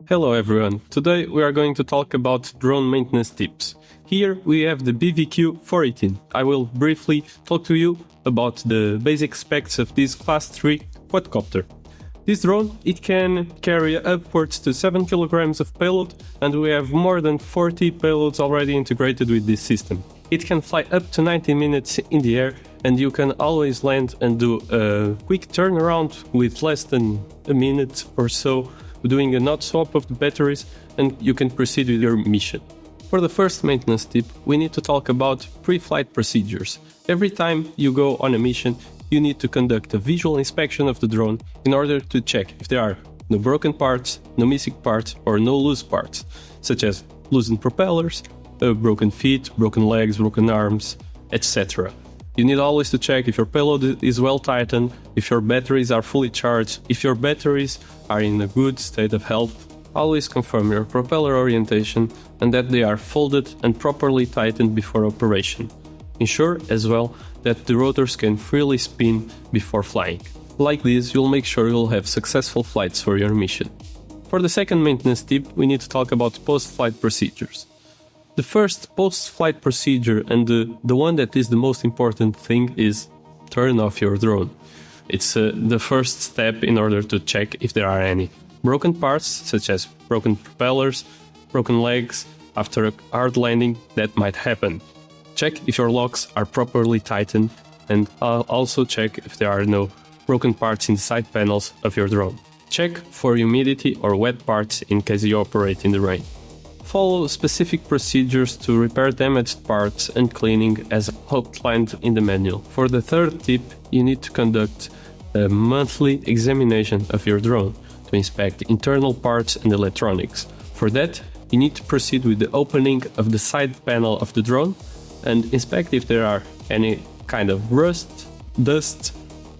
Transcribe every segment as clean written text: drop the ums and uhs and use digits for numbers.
Hello everyone, today we are going to talk about drone maintenance tips. Here we have the BVQ418. I will briefly talk to you about the basic specs of this Class 3 quadcopter. This drone, it can carry upwards to 7 kilograms of payload, and we have more than 40 payloads already integrated with this system. It can fly up to 90 minutes in the air, and you can always land and do a quick turnaround with less than a minute or so, doing a hot swap of the batteries, and you can proceed with your mission. For the first maintenance tip, we need to talk about pre-flight procedures. Every time you go on a mission, you need to conduct a visual inspection of the drone in order to check if there are no broken parts, no missing parts, or no loose parts, such as loosened propellers, broken feet, broken legs, broken arms, etc. You need always to check if your payload is well tightened, if your batteries are fully charged, if your batteries are in a good state of health. Always confirm your propeller orientation and that they are folded and properly tightened before operation. Ensure as well that the rotors can freely spin before flying. Like this, you'll make sure you'll have successful flights for your mission. For the second maintenance tip, we need to talk about post-flight procedures. The first post-flight procedure, and the one that is the most important thing, is turn off your drone. It's the first step in order to check if there are any broken parts, such as broken propellers, broken legs. After a hard landing, that might happen. Check if your locks are properly tightened, and also check if there are no broken parts in the side panels of your drone. Check for humidity or wet parts in case you operate in the rain. Follow specific procedures to repair damaged parts and cleaning as outlined in the manual. For the third tip, you need to conduct a monthly examination of your drone to inspect internal parts and electronics. For that, you need to proceed with the opening of the side panel of the drone and inspect if there are any kind of rust, dust,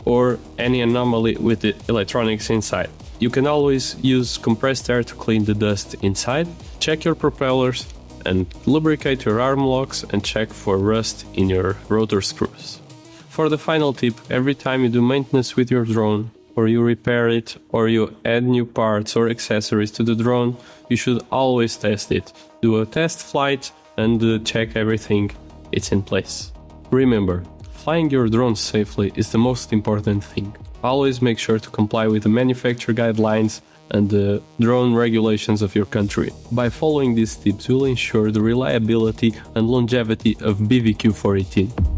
or any anomaly with the electronics inside. You can always use compressed air to clean the dust inside. Check your propellers and lubricate your arm locks and check for rust in your rotor screws. For the final tip, every time you do maintenance with your drone, or you repair it, or you add new parts or accessories to the drone, you should always test it. Do a test flight and check everything is in place. Remember, flying your drone safely is the most important thing. Always make sure to comply with the manufacturer guidelines and the drone regulations of your country. By following these tips, you'll ensure the reliability and longevity of BVQ418.